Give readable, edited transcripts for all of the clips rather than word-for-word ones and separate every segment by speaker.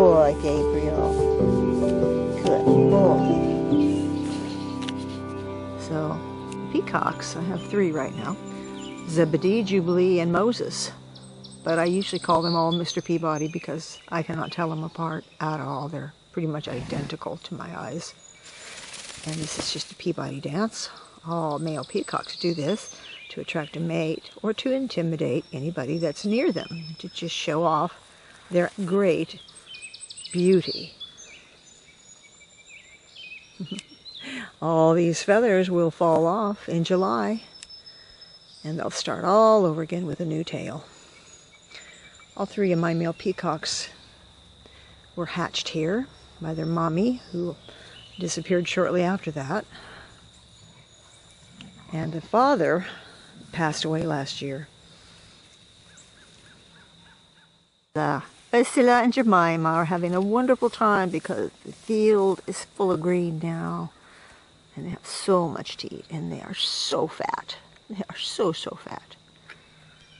Speaker 1: boy, Gabriel. Good boy. So, peacocks, I have 3 right now. Zebedee, Jubilee, and Moses. But I usually call them all Mr. Peabody because I cannot tell them apart at all. They're pretty much identical to my eyes. And this is just a Peabody dance. All male peacocks do this to attract a mate or to intimidate anybody that's near them, to just show off their great beauty. All these feathers will fall off in July, and they'll start all over again with a new tail. All 3 of my male peacocks were hatched here by their mommy, who disappeared shortly after that. And the father passed away last year. Ursula and Jemima are having a wonderful time because the field is full of green now. And they have so much to eat, and they are so fat. They are so fat.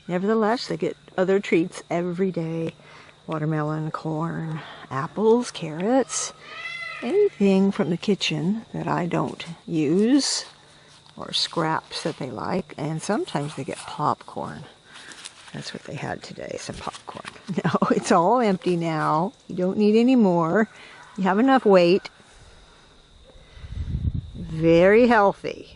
Speaker 1: Nevertheless, they get other treats every day. Watermelon, corn, apples, carrots, anything from the kitchen that I don't use, or scraps that they like, and sometimes they get popcorn. That's what they had today, some popcorn. No, it's all empty now. You don't need any more. You have enough weight. Very healthy.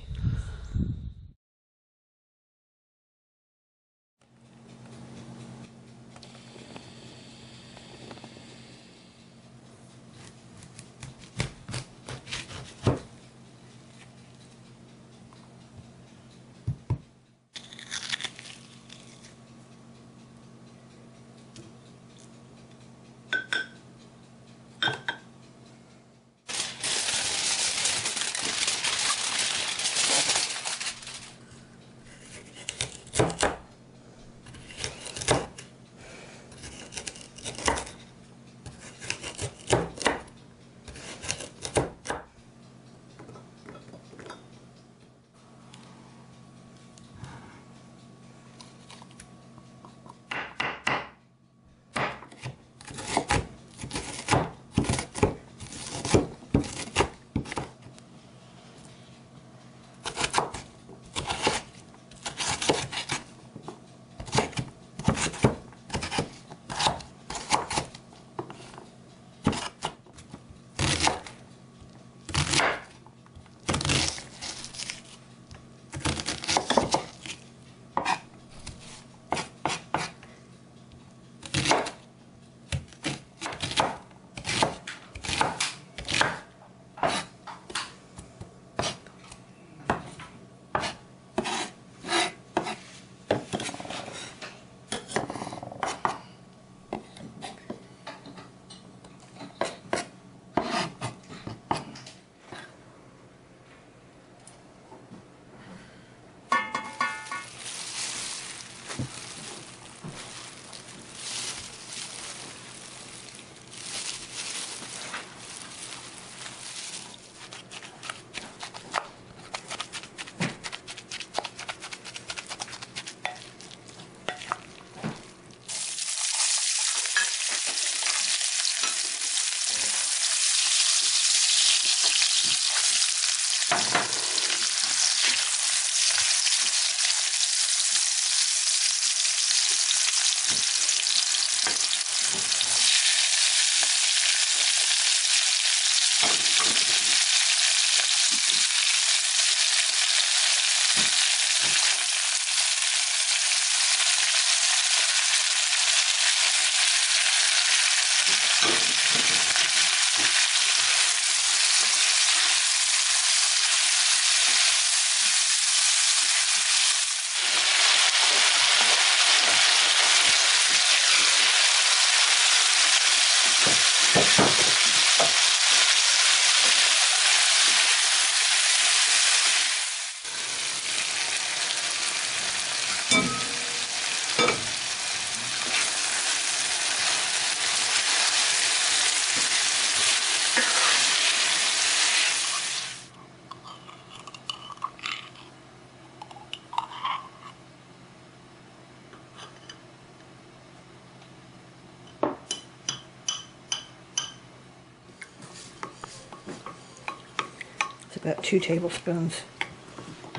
Speaker 1: about 2 tablespoons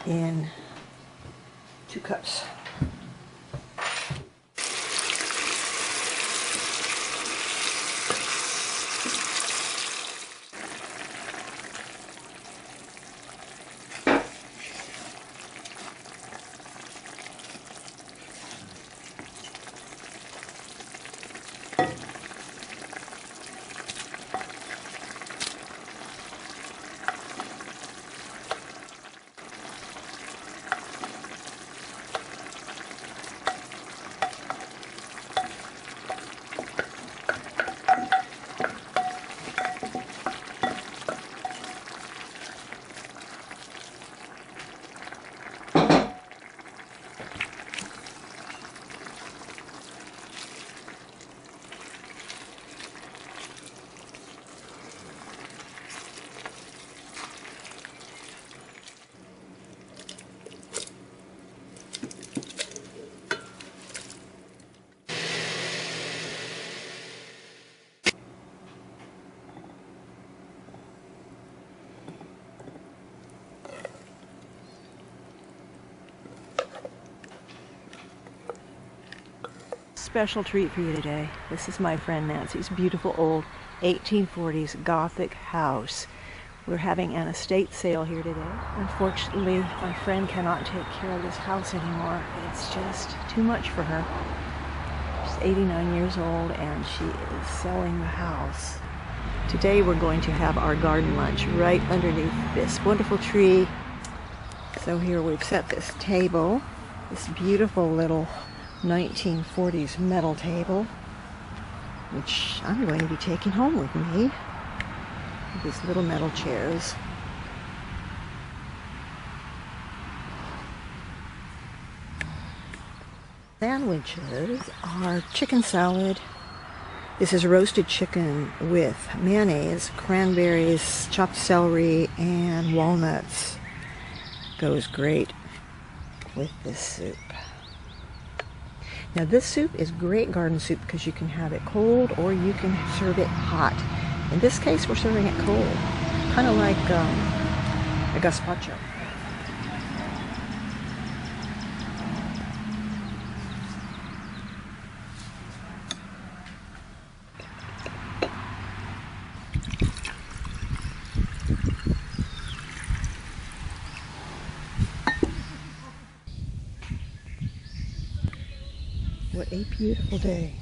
Speaker 1: in 2 cups. Special treat for you today. This is my friend Nancy's beautiful old 1840s Gothic house. We're having an estate sale here today. Unfortunately, my friend cannot take care of this house anymore. It's just too much for her. She's 89 years old and she is selling the house. Today we're going to have our garden lunch right underneath this wonderful tree. So here we've set this table, this beautiful little 1940s metal table, which I'm going to be taking home with me. These little metal chairs. Sandwiches are chicken salad. This is roasted chicken with mayonnaise, cranberries, chopped celery, and walnuts. Goes great with this soup. Now this soup is great garden soup because you can have it cold or you can serve it hot. In this case, we're serving it cold, kind of like a gazpacho. What a beautiful day.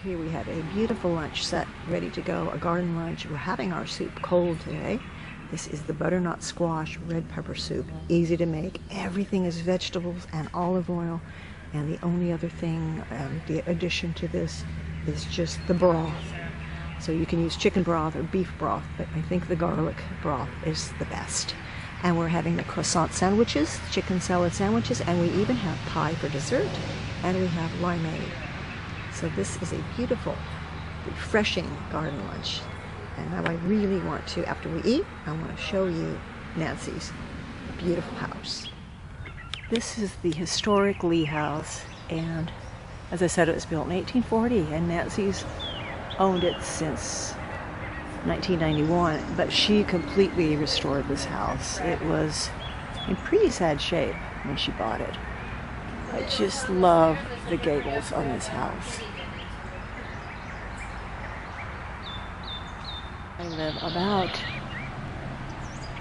Speaker 1: Here we have a beautiful lunch set, ready to go, a garden lunch. We're having our soup cold today. This is the butternut squash red pepper soup. Easy to make. Everything is vegetables and olive oil. And the only other thing, the addition to this is just the broth. So you can use chicken broth or beef broth, but I think the garlic broth is the best. And we're having the croissant sandwiches, chicken salad sandwiches, and we even have pie for dessert, and we have limeade. So this is a beautiful, refreshing garden lunch. And now I really want to, after we eat, I want to show you Nancy's beautiful house. This is the historic Lee house, and as I said, it was built in 1840, and Nancy's owned it since 1991, but she completely restored this house. It was in pretty sad shape when she bought it. I just love the gables on this house. I live about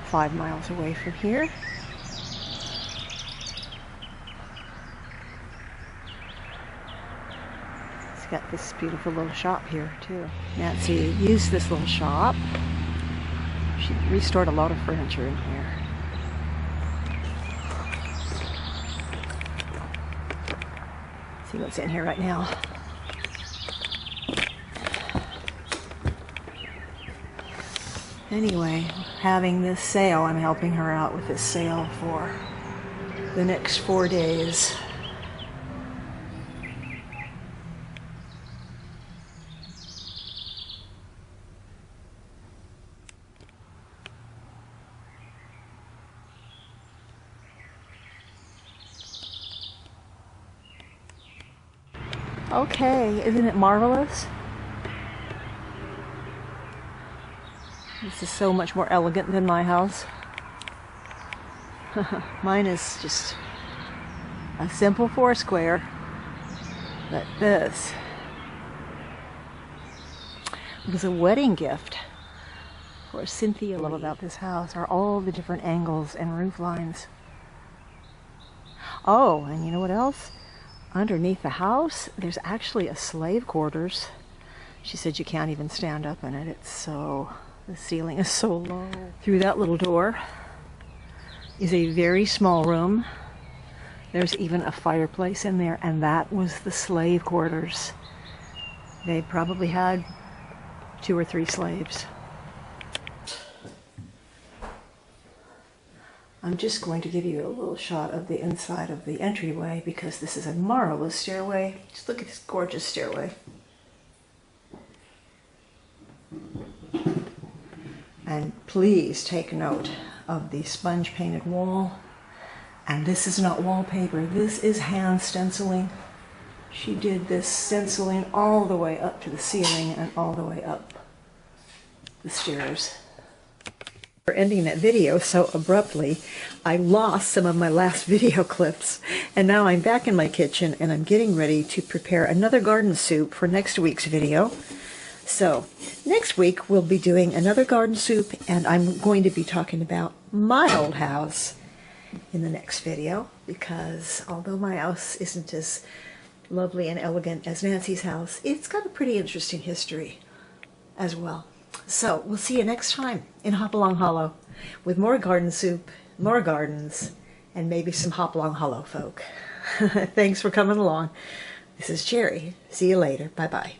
Speaker 1: 5 miles away from here. It's got this beautiful little shop here too. Nancy used this little shop. She restored a lot of furniture in here. See what's in here right now. Anyway, having this sale, I'm helping her out with this sale for the next 4 days. Okay, isn't it marvelous? This is so much more elegant than my house. Mine is just a simple 4-square, but this was a wedding gift for Cynthia. What I love about this house are all the different angles and roof lines. Oh, and you know what else? Underneath the house, there's actually a slave quarters. She said you can't even stand up in it. The ceiling is so low. Through that little door is a very small room. There's even a fireplace in there, and that was the slave quarters. They probably had 2 or 3 slaves. I'm just going to give you a little shot of the inside of the entryway because this is a marvelous stairway. Just look at this gorgeous stairway. And please take note of the sponge painted wall. And this is not wallpaper, this is hand stenciling. She did this stenciling all the way up to the ceiling and all the way up the stairs. For ending that video so abruptly, I lost some of my last video clips, and now I'm back in my kitchen and I'm getting ready to prepare another garden soup for next week's video. So next week we'll be doing another garden soup, and I'm going to be talking about my old house in the next video, because although my house isn't as lovely and elegant as Nancy's house, it's got a pretty interesting history as well. So we'll see you next time in Hopalong Hollow with more garden soup, more gardens, and maybe some Hopalong Hollow folk. Thanks for coming along. This is Jerry. See you later. Bye-bye.